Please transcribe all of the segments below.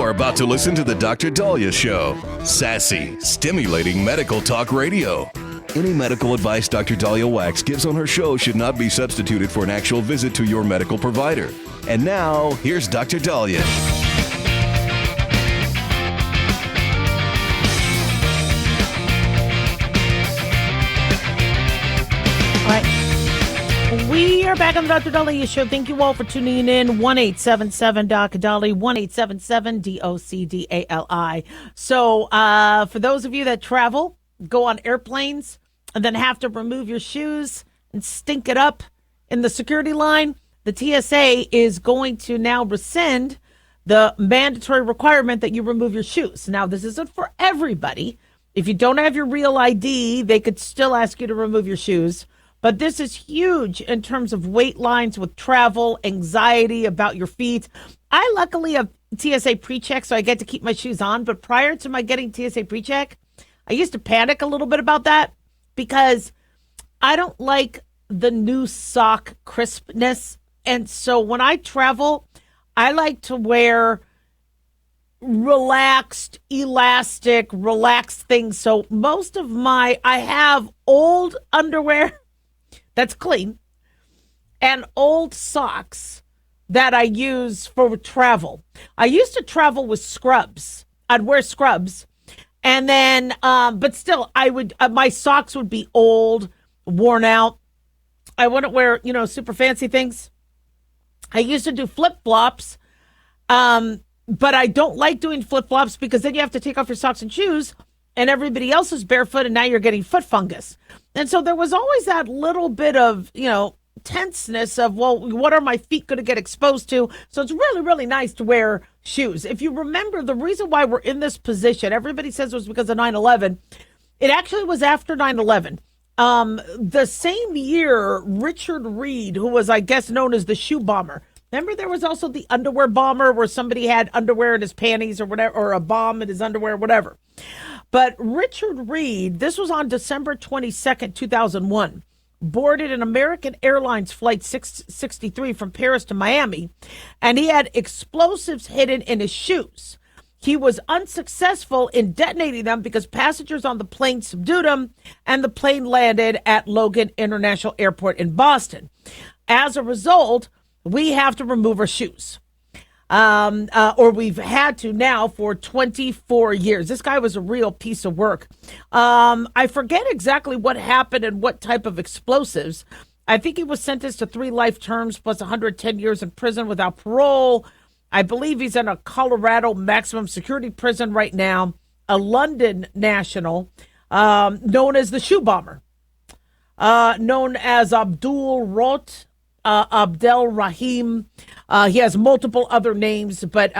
You're about to listen to the Dr. Daliah Show. Sassy, stimulating medical talk radio. Any medical advice Dr. Daliah Wax gives on her show should not be substituted for an actual visit to your medical provider. And now, here's Dr. Daliah. All right. We are back on the Dr. Daliah Show. Thank you all for tuning in. 1-877-DOC-DALI, 1-877-DOCDALI. So for those of you that travel, go on airplanes, and then have to remove your shoes and stink it up in the security line, the TSA is going to now rescind the mandatory requirement that you remove your shoes. Now, this isn't for everybody. If you don't have your real ID, they could still ask you to remove your shoes. But this is huge in terms of wait lines with travel, anxiety about your feet. I luckily have TSA pre-check, so I get to keep my shoes on. But prior to my getting TSA pre-check, I used to panic a little bit about that because I don't like the new sock crispness. And so when I travel, I like to wear relaxed, elastic, relaxed things. So most of I have old underwear that's clean and old socks that I use for travel. I used to travel with scrubs. I'd wear scrubs. And then, but still, I would, my socks would be old, worn out. I wouldn't wear, super fancy things. I used to do flip-flops, but I don't like doing flip-flops because then you have to take off your socks and shoes, and everybody else is barefoot, and now you're getting foot fungus. And so there was always that little bit of, tenseness of, well, what are my feet going to get exposed to? So it's really, really nice to wear shoes. If you remember, the reason why we're in this position, everybody says it was because of 9/11. It actually was after 9/11. The same year, Richard Reed, who was, I guess, known as the shoe bomber. Remember, there was also the underwear bomber where somebody had underwear in his panties or whatever, or a bomb in his underwear, whatever. But Richard Reed, this was on December 22nd, 2001, boarded an American Airlines Flight 663 from Paris to Miami, and he had explosives hidden in his shoes. He was unsuccessful in detonating them because passengers on the plane subdued him, and the plane landed at Logan International Airport in Boston. As a result, we have to remove our shoes. Or we've had to now for 24 years. This guy was a real piece of work. I forget exactly what happened and what type of explosives. I think he was sentenced to 3 life terms plus 110 years in prison without parole. I believe he's in a Colorado maximum security prison right now, a London national, known as the shoe bomber, known as Abdul Rot. Abdel Rahim. He has multiple other names, but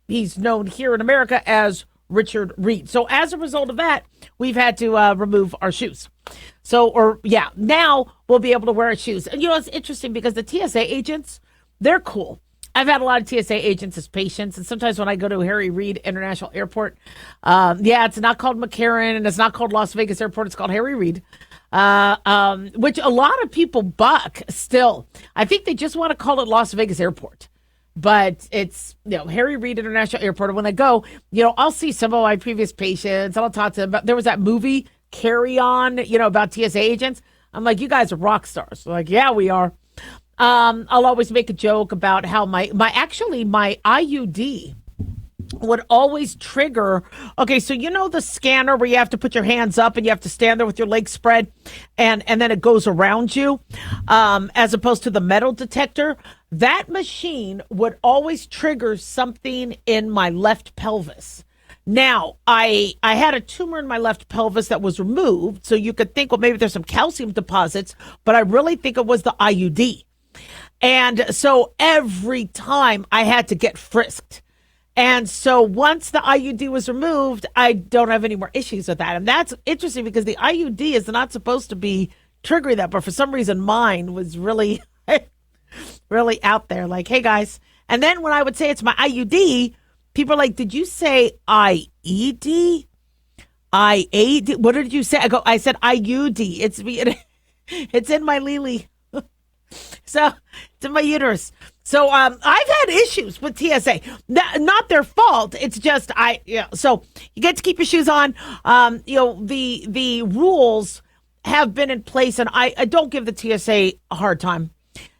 he's known here in America as Richard Reed. So as a result of that, we've had to remove our shoes. Now we'll be able to wear our shoes. And it's interesting because the TSA agents, they're cool. I've had a lot of TSA agents as patients, and sometimes when I go to Harry Reid International Airport, it's not called McCarran and it's not called Las Vegas Airport, it's called Harry Reid. Which a lot of people buck still. I think they just want to call it Las Vegas Airport, but it's, Harry Reid International Airport. And when I go, I'll see some of my previous patients and I'll talk to them about, there was that movie Carry On, about TSA agents. I'm like, you guys are rock stars. They're like, yeah, we are. I'll always make a joke about how my IUD would always trigger. Okay, so the scanner where you have to put your hands up and you have to stand there with your legs spread and then it goes around you, as opposed to the metal detector. That machine would always trigger something in my left pelvis. Now, I had a tumor in my left pelvis that was removed, so you could think, well, maybe there's some calcium deposits, but I really think it was the IUD. And so every time I had to get frisked. And so once the IUD was removed, I don't have any more issues with that. And that's interesting because the IUD is not supposed to be triggering that. But for some reason, mine was really, really out there. Like, hey, guys. And then when I would say it's my IUD, people are like, did you say IED? IAD? What did you say? I said IUD. It's in my Lily. So it's in my uterus. So I've had issues with TSA. Not their fault. It's just so you get to keep your shoes on. The rules have been in place, and I don't give the TSA a hard time.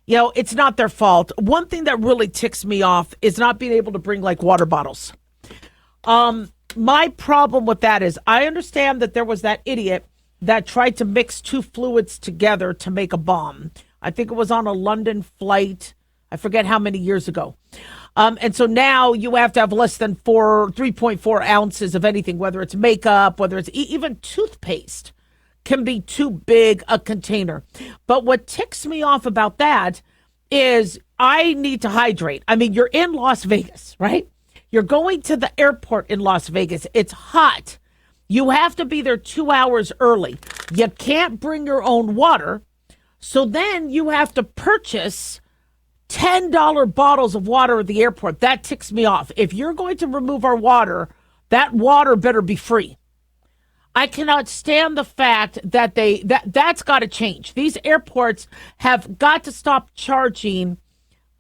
It's not their fault. One thing that really ticks me off is not being able to bring like water bottles. My problem with that is I understand that there was that idiot that tried to mix two fluids together to make a bomb. I think it was on a London flight. I forget how many years ago. And so now you have to have less than 3.4 ounces of anything, whether it's makeup, whether it's even toothpaste can be too big a container. But what ticks me off about that is I need to hydrate. I mean, you're in Las Vegas, right? You're going to the airport in Las Vegas. It's hot. You have to be there 2 hours early. You can't bring your own water. So then you have to purchase $10 bottles of water at the airport. That ticks me off. If you're going to remove our water, that water better be free. I cannot stand the fact that that's got to change. These airports have got to stop charging.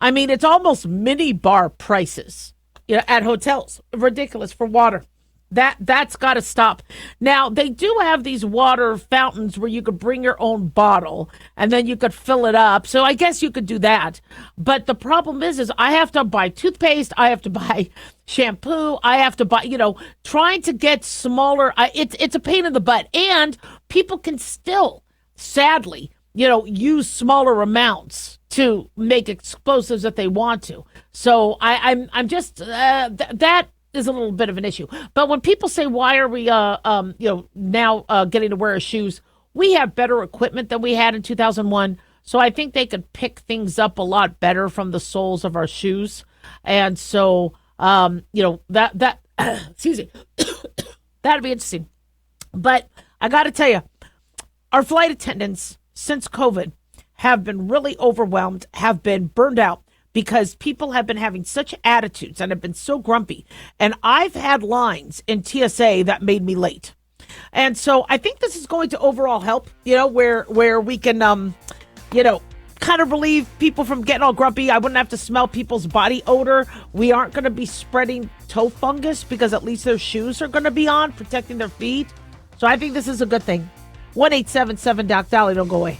I mean, it's almost mini bar prices, at hotels. Ridiculous for water. That's got to stop. Now, they do have these water fountains where you could bring your own bottle and then you could fill it up. So I guess you could do that. But the problem is I have to buy toothpaste. I have to buy shampoo. I have to buy, trying to get smaller. It's a pain in the butt. And people can still, sadly, use smaller amounts to make explosives if they want to. So I'm just, that is a little bit of an issue. But when people say, why are we, now getting to wear our shoes? We have better equipment than we had in 2001. So I think they could pick things up a lot better from the soles of our shoes. And so, that excuse me, that'd be interesting. But I got to tell you, our flight attendants since COVID have been really overwhelmed, have been burned out, because people have been having such attitudes and have been so grumpy. And I've had lines in TSA that made me late. And so I think this is going to overall help, where we can, kind of relieve people from getting all grumpy. I wouldn't have to smell people's body odor. We aren't going to be spreading toe fungus because at least their shoes are going to be on, protecting their feet. So I think this is a good thing. 1-877-DOC-DALIAH. Don't go away.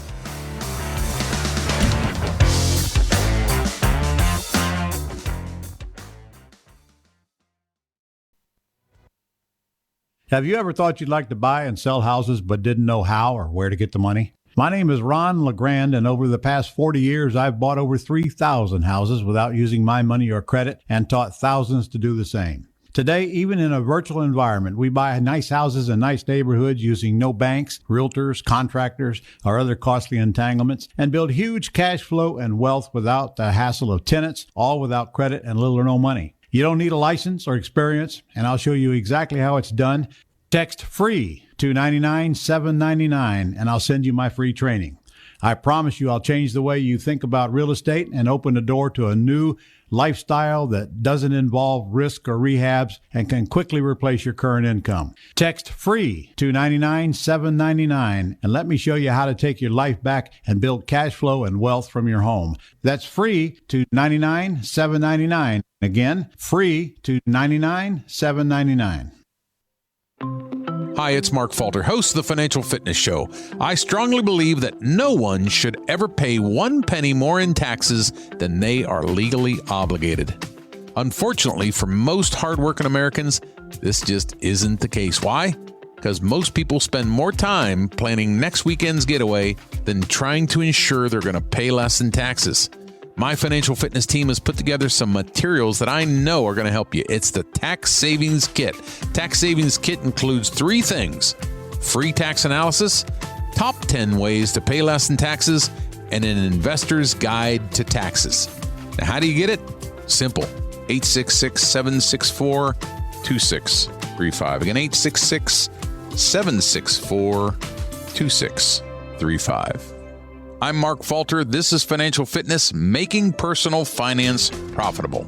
Have you ever thought you'd like to buy and sell houses but didn't know how or where to get the money? My name is Ron LeGrand, and over the past 40 years, I've bought over 3,000 houses without using my money or credit and taught thousands to do the same. Today, even in a virtual environment, we buy nice houses in nice neighborhoods using no banks, realtors, contractors, or other costly entanglements, and build huge cash flow and wealth without the hassle of tenants, all without credit and little or no money. You don't need a license or experience, and I'll show you exactly how it's done. Text FREE to 99799, and I'll send you my free training. I promise you I'll change the way you think about real estate and open the door to a new lifestyle that doesn't involve risk or rehabs and can quickly replace your current income. Text FREE to 99799 and let me show you how to take your life back and build cash flow and wealth from your home. That's FREE to 99799. Again, FREE to 99799. Hi, it's Mark Falter, host of the Financial Fitness Show. I strongly believe that no one should ever pay 1 penny more in taxes than they are legally obligated. Unfortunately, for most hardworking Americans, this just isn't the case. Why? Because most people spend more time planning next weekend's getaway than trying to ensure they're going to pay less in taxes. My financial fitness team has put together some materials that I know are going to help you. It's the Tax Savings Kit. Tax Savings Kit includes 3 things: free tax analysis, top 10 ways to pay less in taxes, and an investor's guide to taxes. Now, how do you get it? Simple. 866-764-2635. Again, 866-764-2635. I'm Mark Falter. This is Financial Fitness, making personal finance profitable.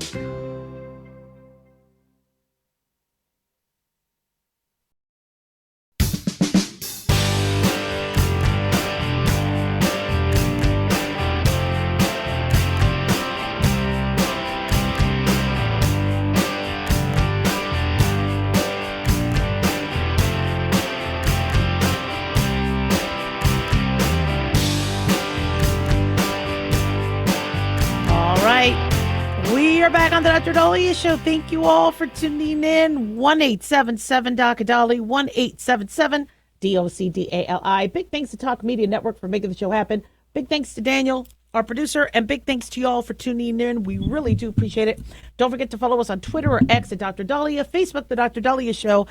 back on the Dr. Daliah Show. Thank you all for tuning in. 1-877-Dr. 1-877-DOCDALI. Big thanks to Talk Media Network for making the show happen. Big thanks to Daniel, our producer, and big thanks to you all for tuning in. We really do appreciate it. Don't forget to follow us on Twitter or X at Dr. Daliah, Facebook, The Dr. Daliah Show.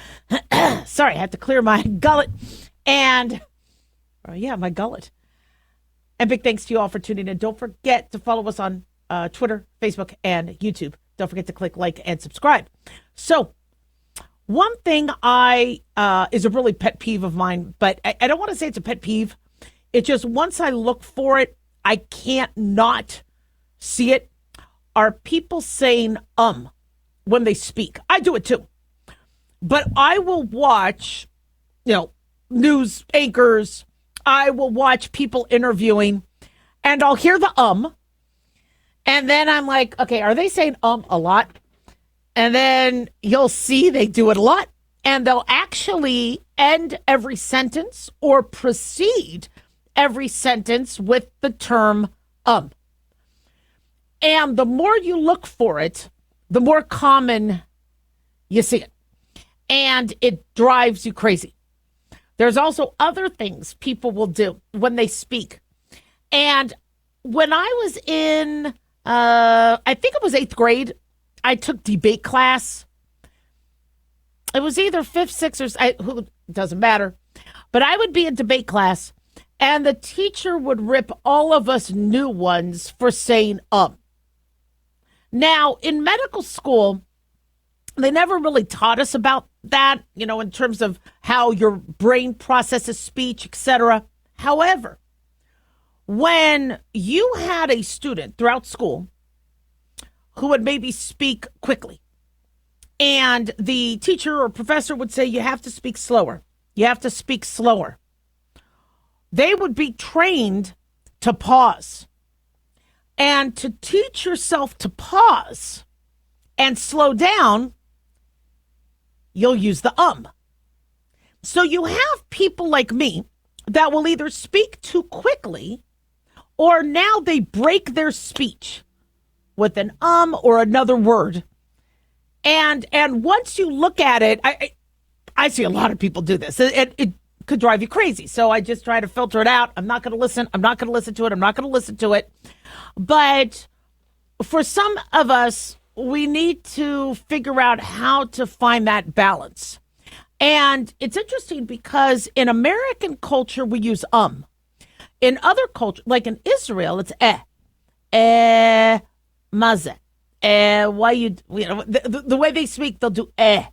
Sorry, I had to clear my gullet. And, my gullet. And big thanks to you all for tuning in. Don't forget to follow us on Twitter, Facebook, and YouTube. Don't forget to click like and subscribe. So, one thing is a really pet peeve of mine, but I don't want to say it's a pet peeve. It's just once I look for it, I can't not see it. Are people saying when they speak? I do it too. But I will watch, news anchors. I will watch people interviewing, and I'll hear the and then I'm like, okay, are they saying a lot? And then you'll see they do it a lot, and they'll actually end every sentence or proceed every sentence with the term And the more you look for it, the more common you see it. And it drives you crazy. There's also other things people will do when they speak. And when I was in, I think it was 8th grade, I took debate class. It was either 5th, 6th, or doesn't matter. But I would be in debate class, and the teacher would rip all of us new ones for saying Now, in medical school, they never really taught us about that, in terms of how your brain processes speech, etc. However, when you had a student throughout school who would maybe speak quickly, and the teacher or professor would say, you have to speak slower. You have to speak slower. They would be trained to pause. And to teach yourself to pause and slow down, you'll use the So you have people like me that will either speak too quickly, or now they break their speech with an or another word. And once you look at it, I see a lot of people do this. It could drive you crazy. So I just try to filter it out. I'm not going to listen. I'm not going to listen to it. I'm not going to listen to it. But for some of us, we need to figure out how to find that balance. And it's interesting because in American culture, we use In other cultures, like in Israel, it's maze. Why the way they speak, they'll do eh.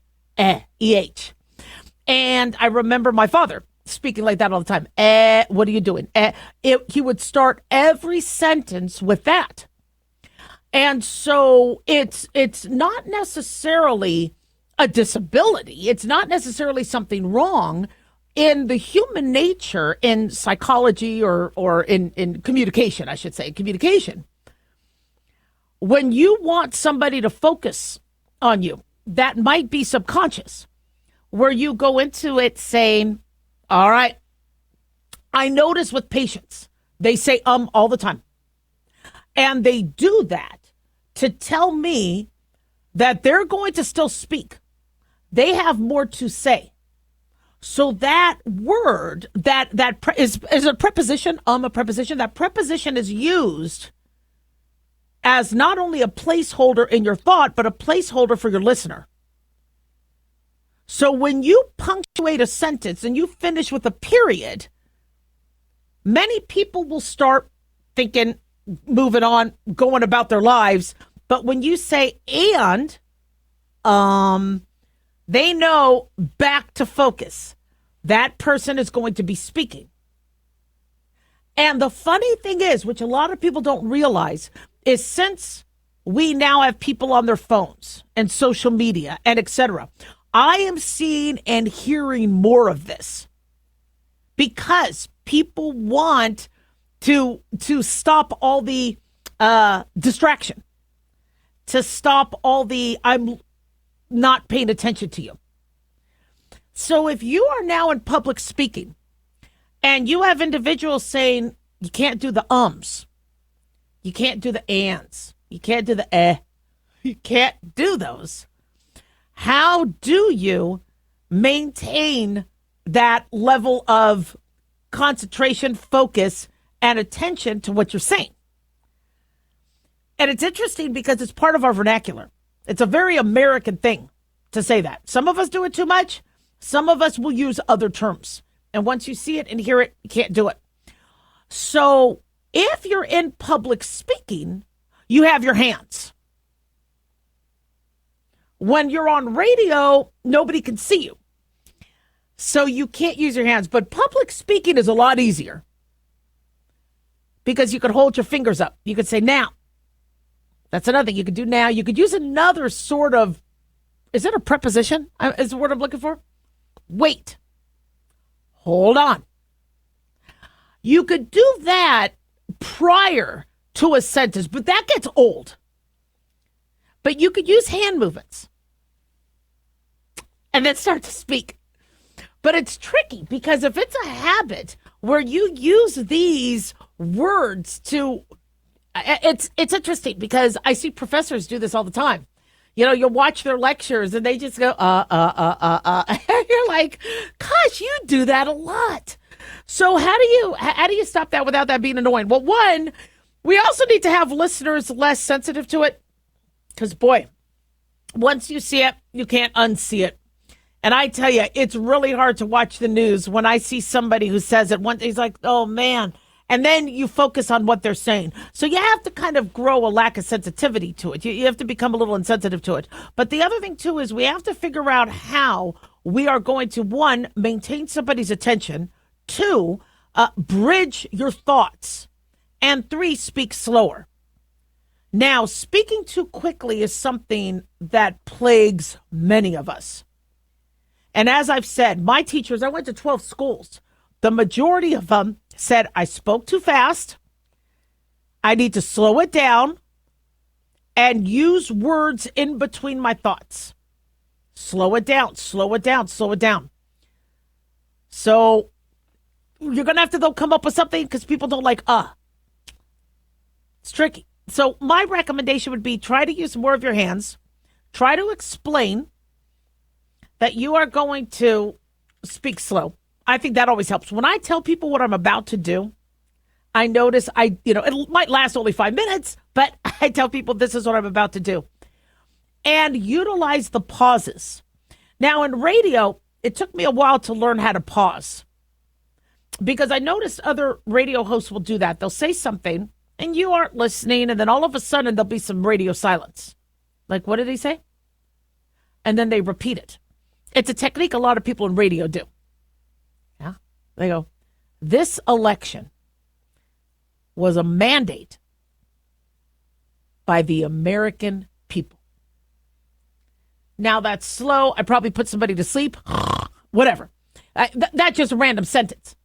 And I remember my father speaking like that all the time. What are you doing? He would start every sentence with that. And so it's not necessarily a disability. It's not necessarily something wrong in the human nature, in psychology or in communication, I should say, communication. When you want somebody to focus on you, that might be subconscious, where you go into it saying, all right, I notice with patients, they say all the time. And they do that to tell me that they're going to still speak. They have more to say. So that word, is a preposition, a preposition. That preposition is used as not only a placeholder in your thought, but a placeholder for your listener. So when you punctuate a sentence and you finish with a period, many people will start thinking, moving on, going about their lives. But when you say and, they know back to focus. That person is going to be speaking. And the funny thing is, which a lot of people don't realize, is since we now have people on their phones and social media and etc., I am seeing and hearing more of this because people want to stop all the distraction, to stop all the I'm not paying attention to you. So if you are now in public speaking and you have individuals saying you can't do the ums, you can't do the ands, you can't do the You can't do those. How do you maintain that level of concentration, focus, and attention to what you're saying? And it's interesting because it's part of our vernacular. It's a very American thing to say that. Some of us do it too much. Some of us will use other terms. And once you see it and hear it, you can't do it. So if you're in public speaking, you have your hands. When you're on radio, nobody can see you. So you can't use your hands. But public speaking is a lot easier because you could hold your fingers up. You could say now. That's another thing you could do now. You could use another sort of, is it a preposition? Is the word I'm looking for? Wait. Hold on. You could do that prior to a sentence, but that gets old. But you could use hand movements and then start to speak. But it's tricky because if it's a habit where you use these words to, it's interesting because I see professors do this all the time. You know, you'll watch their lectures and they just go, You're like, gosh, you do that a lot. So how do you stop that without that being annoying? Well, one, we also need to have listeners less sensitive to it. Because, boy, once you see it, you can't unsee it. And I tell you, it's really hard to watch the news when I see somebody who says it. He's like, oh, man. And then you focus on what they're saying. So you have to kind of grow a lack of sensitivity to it. You have to become a little insensitive to it. But the other thing, too, is we have to figure out how we are going to, one, maintain somebody's attention, two, bridge your thoughts, and three, speak slower. Now, speaking too quickly is something that plagues many of us. And as I've said, my teachers, I went to 12 schools. The majority of them said I spoke too fast. I need to slow it down and use words in between my thoughts. Slow it down, slow it down, slow it down. So you're going to have to, though, come up with something because people don't like, It's tricky. So my recommendation would be try to use more of your hands. Try to explain that you are going to speak slow. I think that always helps. When I tell people what I'm about to do, I notice it might last only 5 minutes, but I tell people this is what I'm about to do. And utilize the pauses. Now in radio, it took me a while to learn how to pause because I noticed other radio hosts will do that. They'll say something and you aren't listening, and then all of a sudden there'll be some radio silence. Like, what did he say? And then they repeat it. It's a technique a lot of people in radio do. Yeah. They go, this election was a mandate by the American people. Now that's slow. I probably put somebody to sleep. Whatever. That's just a random sentence.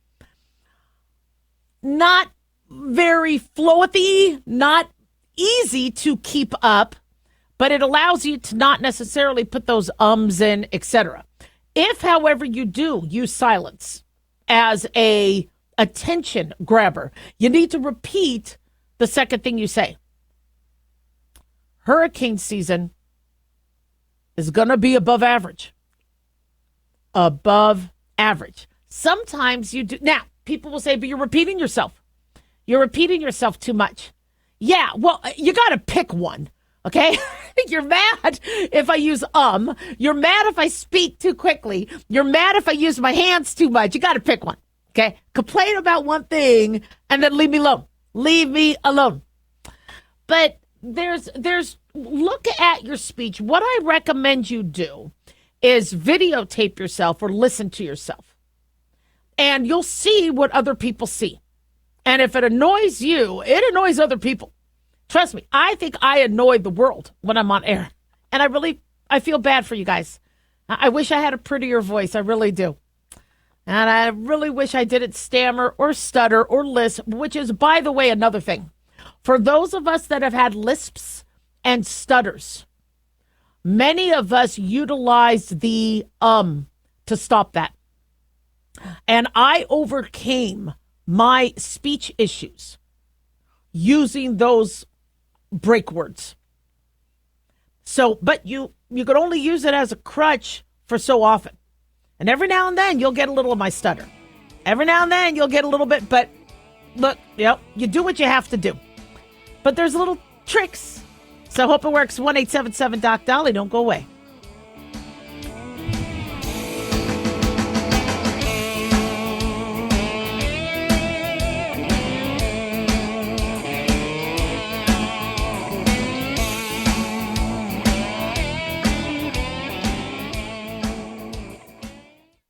Not very flowy, not easy to keep up, but it allows you to not necessarily put those ums in, etc. If, however, you do use silence as a attention grabber, you need to repeat the second thing you say. Hurricane season is going to be above average. Above average. Sometimes you do. Now, people will say, but you're repeating yourself. You're repeating yourself too much. Yeah, well, you got to pick one, okay? You're mad if I use You're mad if I speak too quickly. You're mad if I use my hands too much. You got to pick one, okay? Complain about one thing and then leave me alone. Leave me alone. But there's look at your speech. What I recommend you do is videotape yourself or listen to yourself. And you'll see what other people see. And if it annoys you, it annoys other people. Trust me, I think I annoy the world when I'm on air. And I feel bad for you guys. I wish I had a prettier voice. I really do. And I really wish I didn't stammer or stutter or lisp, which is, by the way, another thing. For those of us that have had lisps and stutters, many of us utilize the to stop that. And I overcame my speech issues using those break words. So, but you could only use it as a crutch for so often. And every now and then you'll get a little of my stutter. Every now and then you'll get a little bit, but look, you do what you have to do. But there's little tricks. So hope it works. 1-877-DOC-DOLLY. Don't go away.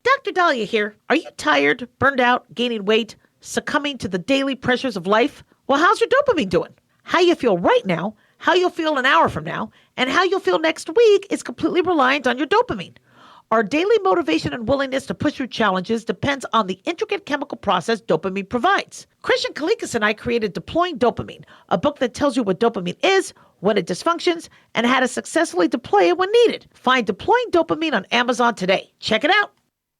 Dr. Daliah here. Are you tired, burned out, gaining weight, succumbing to the daily pressures of life? Well, how's your dopamine doing? How you feel right now, how you'll feel an hour from now, and how you'll feel next week is completely reliant on your dopamine. Our daily motivation and willingness to push through challenges depends on the intricate chemical process dopamine provides. Christian Kalikas and I created Deploying Dopamine, a book that tells you what dopamine is, when it dysfunctions, and how to successfully deploy it when needed. Find Deploying Dopamine on Amazon today. Check it out.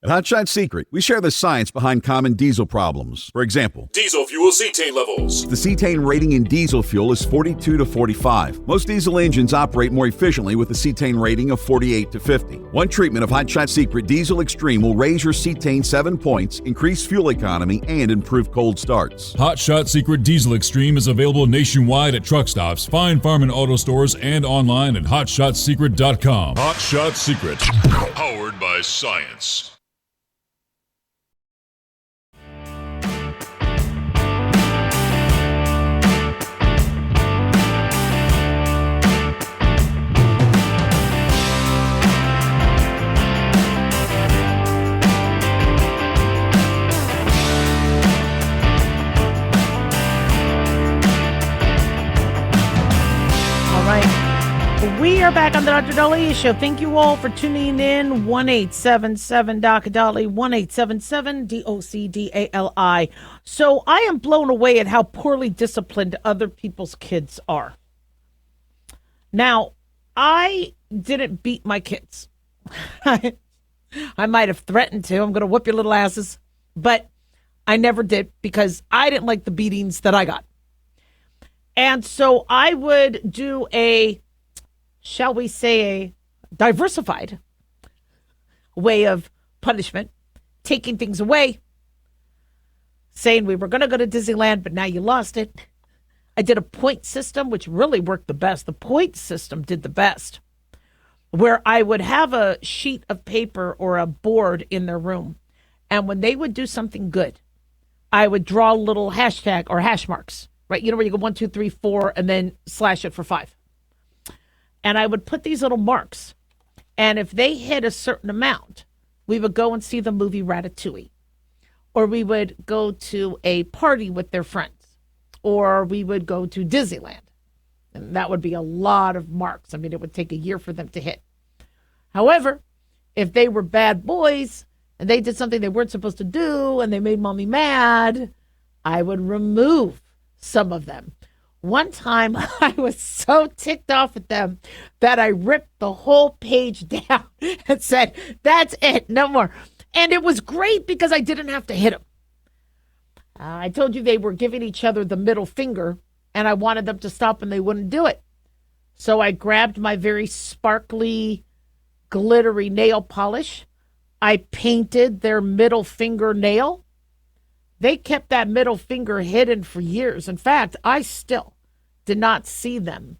At Hotshot Secret, we share the science behind common diesel problems. For example, diesel fuel cetane levels. The cetane rating in diesel fuel is 42 to 45. Most diesel engines operate more efficiently with a cetane rating of 48 to 50. One treatment of Hotshot Secret Diesel Extreme will raise your cetane 7 points, increase fuel economy, and improve cold starts. Hotshot Secret Diesel Extreme is available nationwide at truck stops, fine farm and auto stores, and online at hotshotsecret.com. Hotshot Secret, powered by science. We are back on the Dr. Daliah Show. Thank you all for tuning in. 1-877-DOC-DOLLY, 1-877-DOC-DALI. So I am blown away at how poorly disciplined other people's kids are. Now, I didn't beat my kids. I might have threatened to. I'm going to whoop your little asses. But I never did because I didn't like the beatings that I got. And so I would do shall we say, a diversified way of punishment, taking things away, saying we were going to go to Disneyland, but now you lost it. I did a point system, which really worked the best. The point system did the best, where I would have a sheet of paper or a board in their room, and when they would do something good, I would draw a little hashtag or hash marks, right? You know where you go 1, 2, 3, 4, and then slash it for 5. And I would put these little marks. And if they hit a certain amount, we would go and see the movie Ratatouille. Or we would go to a party with their friends. Or we would go to Disneyland. And that would be a lot of marks. I mean, it would take a year for them to hit. However, if they were bad boys and they did something they weren't supposed to do and they made mommy mad, I would remove some of them. One time, I was so ticked off at them that I ripped the whole page down and said, that's it, no more. And it was great because I didn't have to hit them. I told you they were giving each other the middle finger, and I wanted them to stop, and they wouldn't do it. So I grabbed my very sparkly, glittery nail polish. I painted their middle finger nail. They kept that middle finger hidden for years. In fact, I still did not see them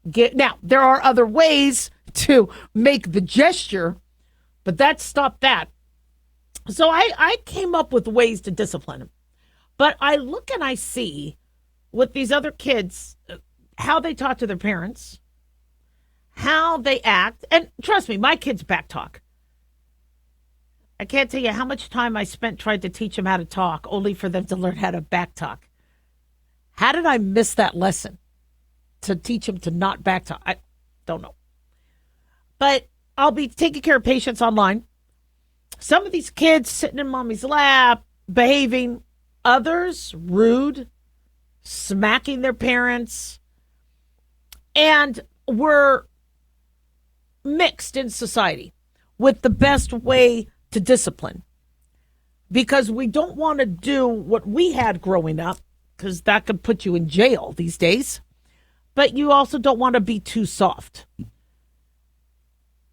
get. Now, there are other ways to make the gesture, but that stopped that. So I came up with ways to discipline them. But I look and I see with these other kids, how they talk to their parents, how they act. And trust me, my kids backtalk. I can't tell you how much time I spent trying to teach them how to talk, only for them to learn how to backtalk. How did I miss that lesson? To teach them to not backtalk. I don't know. But I'll be taking care of patients online. Some of these kids sitting in mommy's lap, behaving. Others rude, smacking their parents. And we're mixed in society with the best way to discipline. Because we don't want to do what we had growing up, because that could put you in jail these days. But you also don't want to be too soft.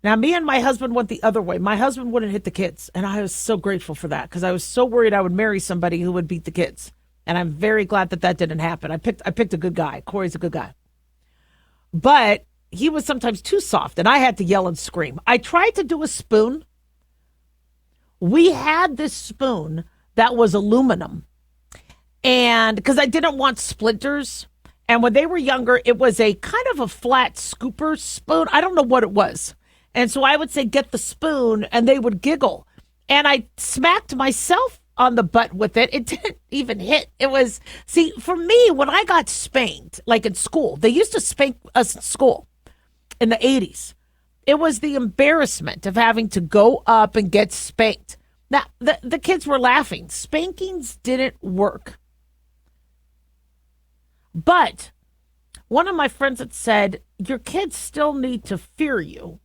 Now, me and my husband went the other way. My husband wouldn't hit the kids, and I was so grateful for that because I was so worried I would marry somebody who would beat the kids. And I'm very glad that that didn't happen. I picked a good guy. Corey's a good guy. But he was sometimes too soft, and I had to yell and scream. I tried to do a spoon. We had this spoon that was aluminum, and because I didn't want splinters. And when they were younger, it was a kind of a flat scooper spoon. I don't know what it was. And so I would say, get the spoon, and they would giggle. And I smacked myself on the butt with it. It didn't even hit. It was, see, for me, when I got spanked, like in school, they used to spank us in school in the 80s. It was the embarrassment of having to go up and get spanked. Now, the kids were laughing. Spankings didn't work. But one of my friends had said, your kids still need to fear you.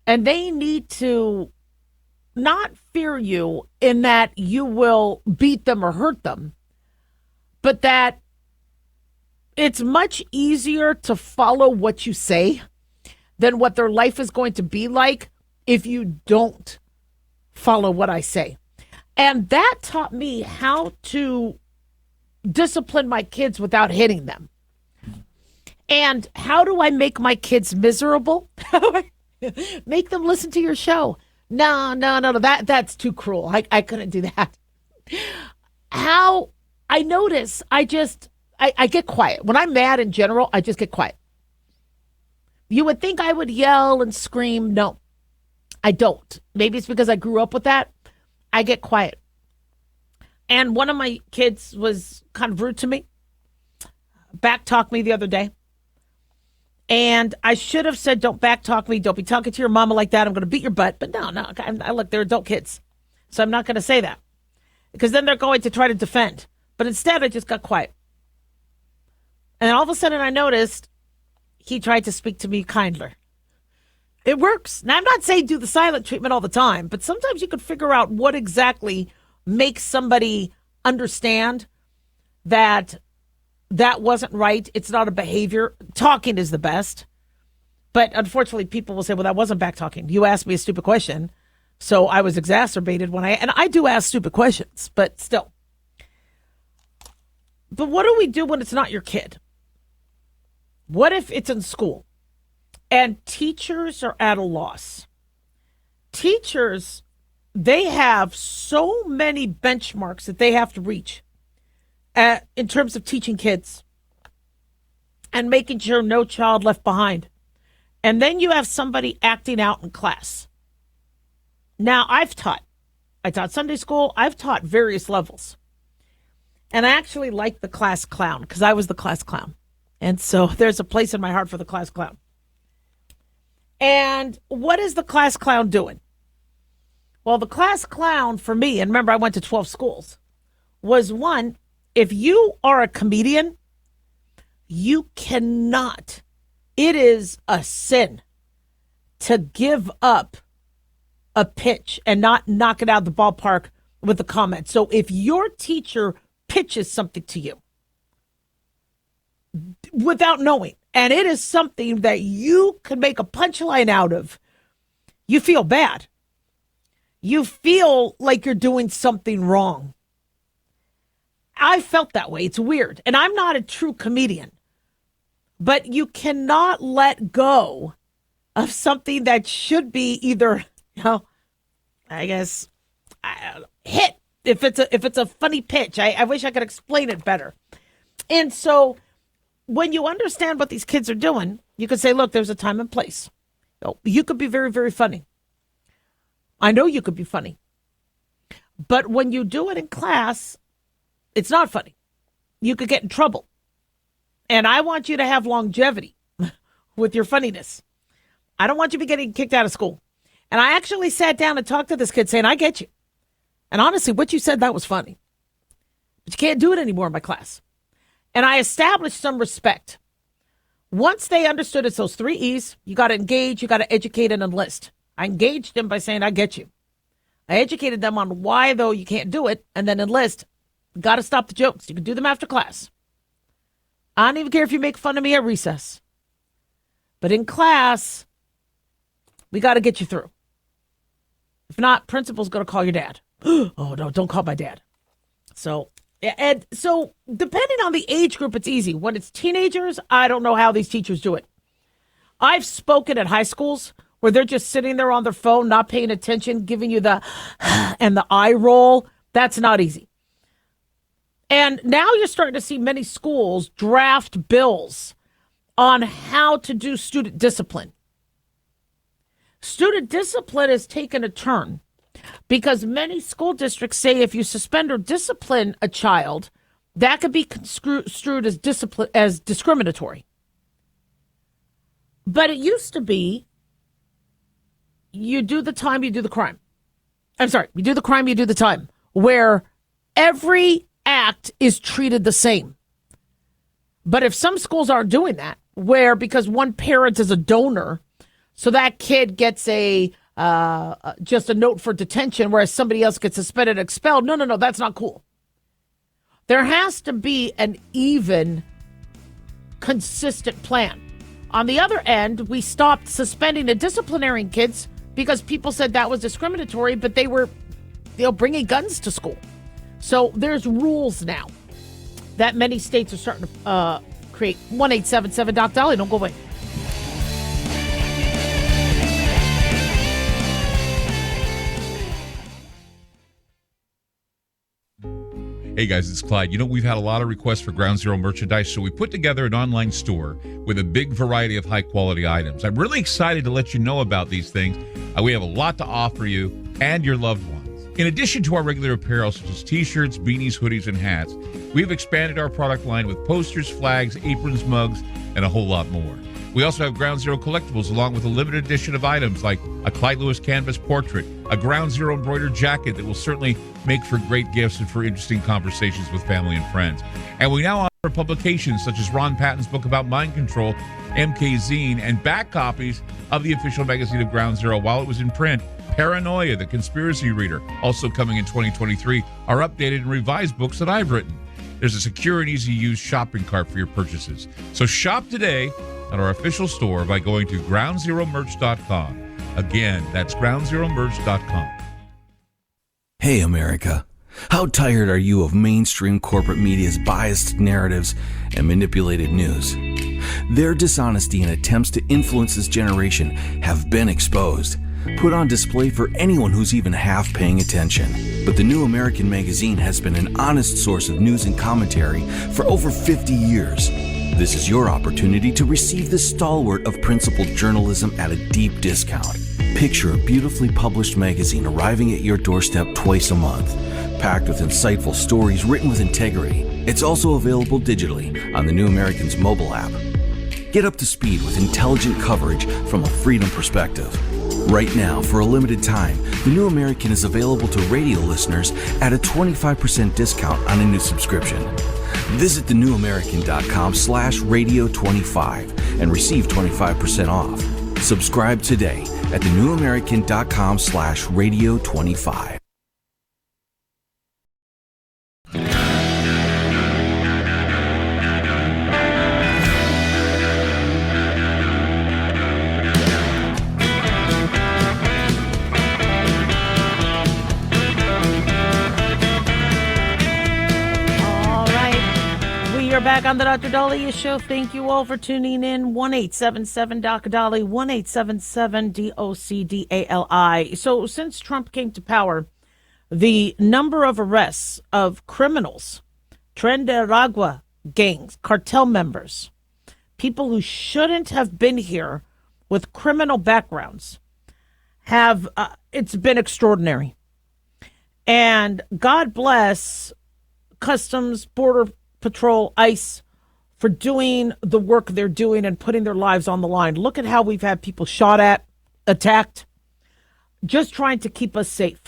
And they need to not fear you in that you will beat them or hurt them, but that it's much easier to follow what you say than what their life is going to be like if you don't follow what I say. And that taught me how to discipline my kids without hitting them. And how do I make my kids miserable? Make them listen to your show. No. That's too cruel. I couldn't do that. How I notice, I get quiet. When I'm mad in general, I just get quiet. You would think I would yell and scream. No, I don't. Maybe it's because I grew up with that. I get quiet. And one of my kids was kind of rude to me. Backtalked me the other day. And I should have said, don't backtalk me. Don't be talking to your mama like that. I'm going to beat your butt. But no. Look, they're adult kids. So I'm not going to say that. Because then they're going to try to defend. But instead, I just got quiet. And all of a sudden, I noticed he tried to speak to me kinder. It works. Now, I'm not saying do the silent treatment all the time. But sometimes you could figure out what exactly makes somebody understand that wasn't right. It's not a behavior. Talking is the best. But unfortunately, people will say, well, that wasn't back talking. You asked me a stupid question. So I was exacerbated and I do ask stupid questions, but still. But what do we do when it's not your kid? What if it's in school and teachers are at a loss? Teachers, they have so many benchmarks that they have to reach in terms of teaching kids and making sure no child left behind. And then you have somebody acting out in class. Now, I taught Sunday school. I've taught various levels. And I actually like the class clown because I was the class clown. And so there's a place in my heart for the class clown. And what is the class clown doing? Well, the class clown for me, and remember I went to 12 schools, was one, if you are a comedian, you cannot, it is a sin to give up a pitch and not knock it out of the ballpark with a comment. So if your teacher pitches something to you without knowing, and it is something that you can make a punchline out of, you feel bad. You feel like you're doing something wrong. I felt that way. It's weird. And I'm not a true comedian. But you cannot let go of something that should be either, I guess, hit. If it's a funny pitch. I wish I could explain it better. And so when you understand what these kids are doing, you can say, look, there's a time and place. You could be very, very funny. I know you could be funny. But when you do it in class, it's not funny. You could get in trouble. And I want you to have longevity with your funniness. I don't want you to be getting kicked out of school. And I actually sat down and talked to this kid saying, I get you. And honestly, what you said, that was funny. But you can't do it anymore in my class. And I established some respect. Once they understood it's those 3 E's, you got to engage, you got to educate and enlist. I engaged them by saying, I get you. I educated them on why, though, you can't do it, and then enlist. Got to stop the jokes. You can do them after class. I don't even care if you make fun of me at recess. But in class, We got to get you through. If not, principal's going to call your dad. Oh, no, don't call my dad. So depending on the age group, it's easy. When it's teenagers, I don't know how these teachers do it. I've spoken at high schools where they're just sitting there on their phone, not paying attention, giving you the and the eye roll. That's not easy. And now you're starting to see many schools draft bills on how to do student discipline. Student discipline has taken a turn because many school districts say if you suspend or discipline a child, that could be construed as discriminatory. But it used to be you do the time, you do the crime. I'm sorry, you do the crime, you do the time, where every act is treated the same. But if some schools aren't doing that, where because one parent is a donor, so that kid gets just a note for detention, whereas somebody else gets suspended and expelled. No, that's not cool. There has to be an even, consistent plan. On the other end, we stopped suspending and disciplinating kids because people said that was discriminatory, but they were, bringing guns to school. So there's rules now that many states are starting to create. 1-877 Doc Daliah. Don't go away. Hey guys, it's Clyde. We've had a lot of requests for Ground Zero merchandise, so we put together an online store with a big variety of high-quality items. I'm really excited to let you know about these things. We have a lot to offer you and your loved ones. In addition to our regular apparel, such as t-shirts, beanies, hoodies, and hats, we've expanded our product line with posters, flags, aprons, mugs, and a whole lot more. We also have Ground Zero collectibles along with a limited edition of items like a Clyde Lewis canvas portrait, a Ground Zero embroidered jacket that will certainly make for great gifts and for interesting conversations with family and friends. And we now offer publications such as Ron Patton's book about mind control, MK Zine, and back copies of the official magazine of Ground Zero while it was in print. Paranoia, the Conspiracy Reader, also coming in 2023, are updated and revised books that I've written. There's a secure and easy-to-use shopping cart for your purchases. So shop today at our official store by going to groundzeromerch.com. Again, that's groundzeromerch.com. Hey, America. How tired are you of mainstream corporate media's biased narratives and manipulated news? Their dishonesty and attempts to influence this generation have been exposed, put on display for anyone who's even half paying attention. But the New American Magazine has been an honest source of news and commentary for over 50 years. This is your opportunity to receive the stalwart of principled journalism at a deep discount. Picture a beautifully published magazine arriving at your doorstep twice a month, packed with insightful stories written with integrity. It's also available digitally on the New American's mobile app. Get up to speed with intelligent coverage from a freedom perspective. Right now, for a limited time, the New American is available to radio listeners at a 25% discount on a new subscription. Visit thenewamerican.com/radio25 and receive 25% off. Subscribe today at thenewamerican.com/radio25. Back on the Dr. Daliah Show. Thank you all for tuning in. 1-877 Dr. Daliah, 1-877 DOCDALI. So since Trump came to power, the number of arrests of criminals, Tren gangs, cartel members, people who shouldn't have been here with criminal backgrounds, have it's been extraordinary. And God bless Customs, Border Patrol, ICE, for doing the work they're doing and putting their lives on the line. Look at how we've had people shot at, attacked, just trying to keep us safe.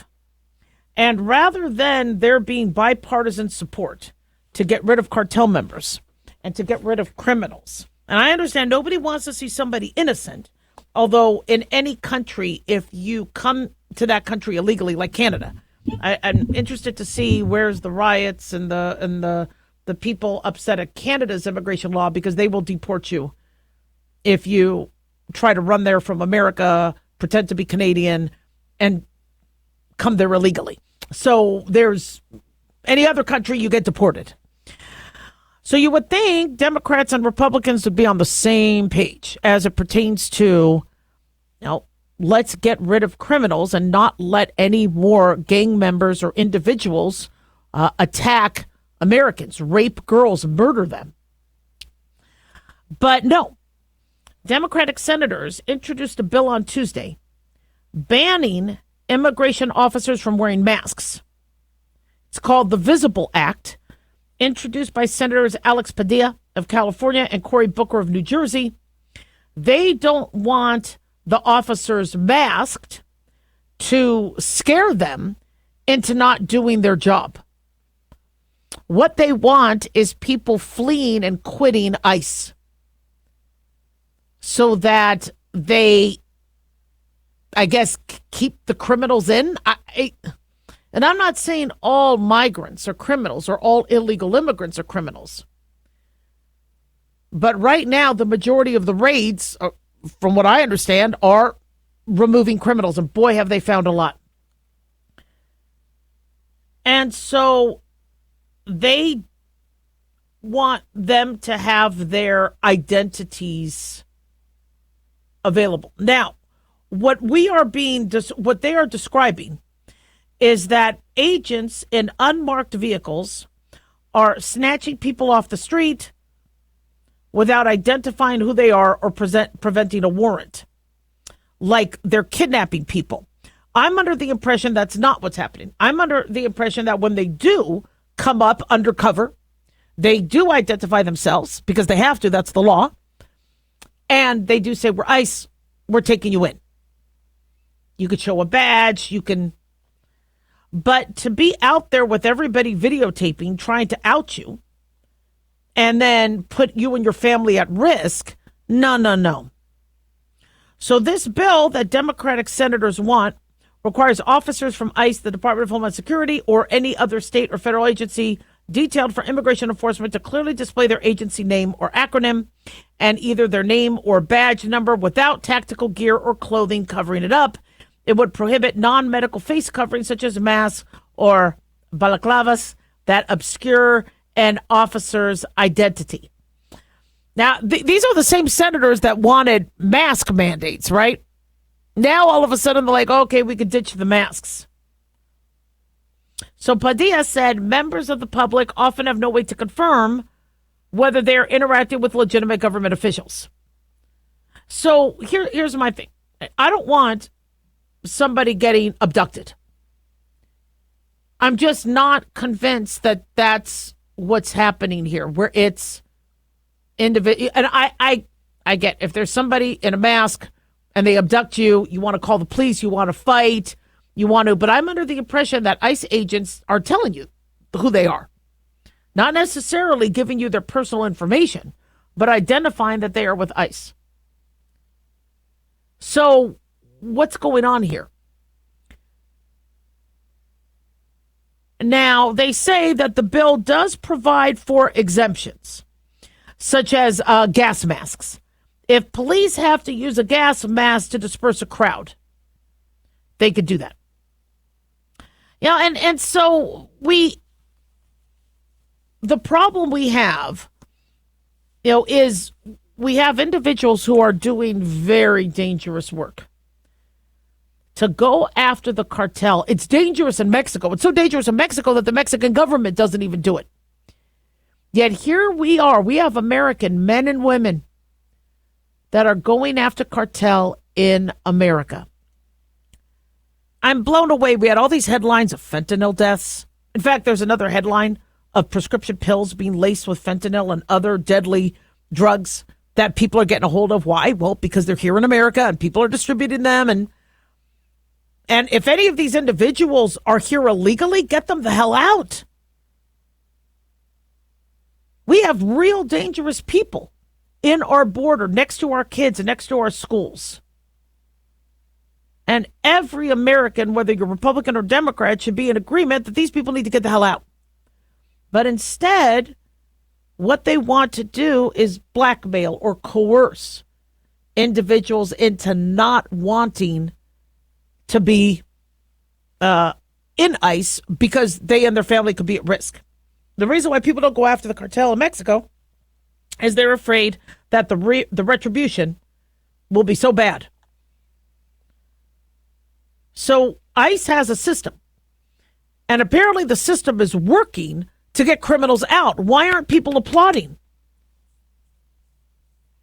And rather than there being bipartisan support to get rid of cartel members and to get rid of criminals, and I understand nobody wants to see somebody innocent, although in any country, if you come to that country illegally, like Canada, I'm interested to see where's the riots and the people upset at Canada's immigration law, because they will deport you if you try to run there from America pretend to be Canadian and come there illegally. So there's any other country, you get deported. So you would think Democrats and Republicans would be on the same page as it pertains to, let's get rid of criminals and not let any more gang members or individuals attack Americans, rape girls, murder them. But no, Democratic senators introduced a bill on Tuesday banning immigration officers from wearing masks. It's called the Visible Act, introduced by Senators Alex Padilla of California and Cory Booker of New Jersey. They don't want the officers masked to scare them into not doing their job. What they want is people fleeing and quitting ICE so that they, I guess, keep the criminals in. And I'm not saying all migrants are criminals or all illegal immigrants are criminals. But right now, the majority of the raids, from what I understand, are removing criminals. And boy, have they found a lot. And so they want them to have their identities available. Now, what they are describing is that agents in unmarked vehicles are snatching people off the street without identifying who they are or preventing a warrant. Like they're kidnapping people. I'm under the impression that's not what's happening. I'm under the impression that when they do come up undercover, they do identify themselves because they have to. That's the law. And they do say, we're ICE, we're taking you in. You could show a badge, but to be out there with everybody videotaping, trying to out you, and then put you and your family at risk, no. So this bill that Democratic senators want requires officers from ICE, the Department of Homeland Security, or any other state or federal agency detailed for immigration enforcement to clearly display their agency name or acronym and either their name or badge number without tactical gear or clothing covering it up. It would prohibit non-medical face coverings such as masks or balaclavas that obscure an officer's identity. Now, these are the same senators that wanted mask mandates, right? Now, all of a sudden, they're like, okay, we could ditch the masks. So Padilla said members of the public often have no way to confirm whether they're interacting with legitimate government officials. So here's my thing. I don't want somebody getting abducted. I'm just not convinced that that's what's happening here, where it's individual. And I get if there's somebody in a mask and they abduct you, you want to call the police, you want to fight, but I'm under the impression that ICE agents are telling you who they are. Not necessarily giving you their personal information, but identifying that they are with ICE. So what's going on here? Now, they say that the bill does provide for exemptions, such as gas masks. If police have to use a gas mask to disperse a crowd, they could do that. And so the problem we have, is we have individuals who are doing very dangerous work. To go after the cartel, it's dangerous in Mexico. It's so dangerous in Mexico that the Mexican government doesn't even do it. Yet here we are. We have American men and women that are going after cartel in America. I'm blown away. We had all these headlines of fentanyl deaths. In fact, there's another headline of prescription pills being laced with fentanyl and other deadly drugs that people are getting a hold of. Why? Well, because they're here in America and people are distributing them. And if any of these individuals are here illegally, get them the hell out. We have real dangerous people in our border, next to our kids and next to our schools. And every American, whether you're Republican or Democrat, should be in agreement that these people need to get the hell out. But instead, what they want to do is blackmail or coerce individuals into not wanting to be in ICE because they and their family could be at risk. The reason why people don't go after the cartel in Mexico is they're afraid that the retribution will be so bad. So ICE has a system, and apparently the system is working to get criminals out. Why aren't people applauding?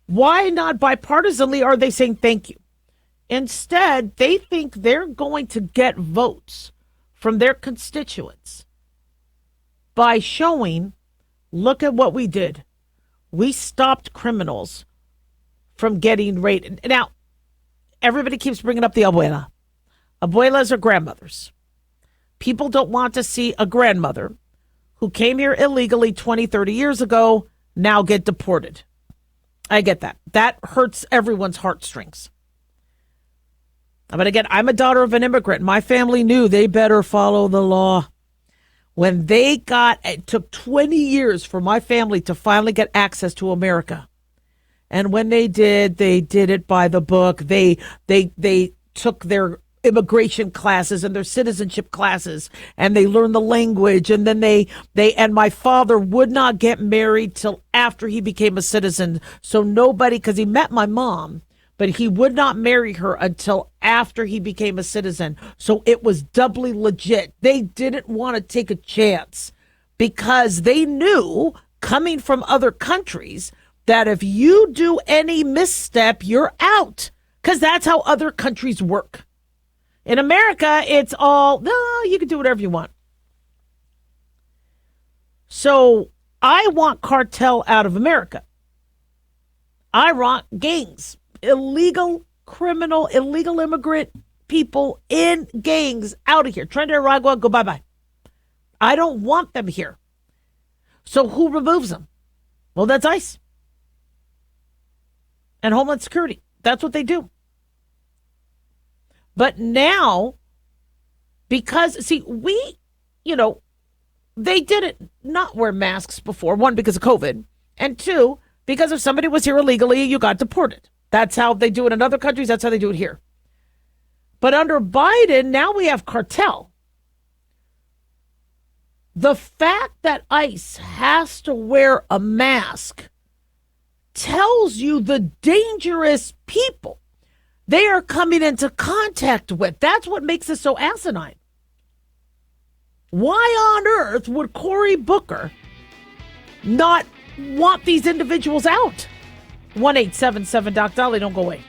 Why not bipartisanly are they saying thank you? Instead, they think they're going to get votes from their constituents by showing, look at what we did. We stopped criminals from getting raided. Now, everybody keeps bringing up the abuela. Abuelas are grandmothers. People don't want to see a grandmother who came here illegally 20, 30 years ago now get deported. I get that. That hurts everyone's heartstrings. But again, I'm a daughter of an immigrant. My family knew they better follow the law. When it took 20 years for my family to finally get access to America. And when they did it by the book. They took their immigration classes and their citizenship classes, and they learned the language. And then and my father would not get married till after he became a citizen. So nobody, because he met my mom, but he would not marry her until after he became a citizen. So it was doubly legit. They didn't want to take a chance because they knew, coming from other countries, that if you do any misstep, you're out, because that's how other countries work. In America, it's all, no, you can do whatever you want. So I want cartel out of America. I want gangs. Illegal immigrant people in gangs out of here. Tren de Aragua, go bye-bye. I don't want them here. So who removes them? Well, that's ICE and Homeland Security. That's what they do. But now, because, see, they didn't not wear masks before. One, because of COVID. And two, because if somebody was here illegally, you got deported. That's how they do it in other countries. That's how they do it here. But under Biden, now we have cartel. The fact that ICE has to wear a mask tells you the dangerous people they are coming into contact with. That's what makes it so asinine. Why on earth would Cory Booker not want these individuals out? 1-877-DOC-DOLLY. Don't go away.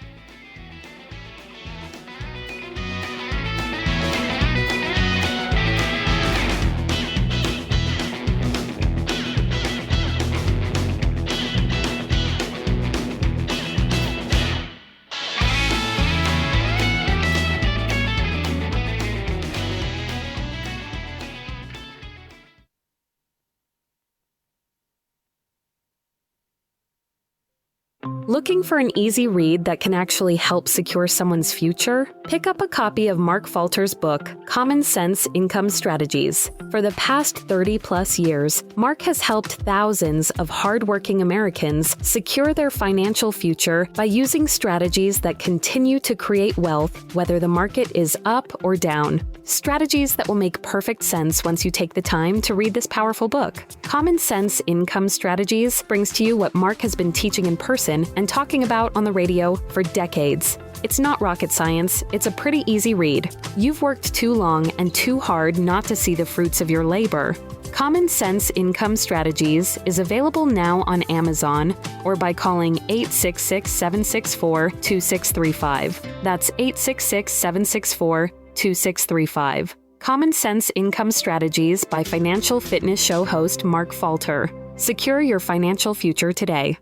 Looking for an easy read that can actually help secure someone's future? Pick up a copy of Mark Falter's book, Common Sense Income Strategies. For the past 30-plus years, Mark has helped thousands of hardworking Americans secure their financial future by using strategies that continue to create wealth, whether the market is up or down. Strategies that will make perfect sense once you take the time to read this powerful book. Common Sense Income Strategies brings to you what Mark has been teaching in person and talking about on the radio for decades. It's not rocket science, it's a pretty easy read. You've worked too long and too hard not to see the fruits of your labor. Common Sense Income Strategies is available now on Amazon or by calling 866-764-2635. That's 866-764-2635. Common Sense Income Strategies by Financial Fitness Show host Mark Falter. Secure your financial future today.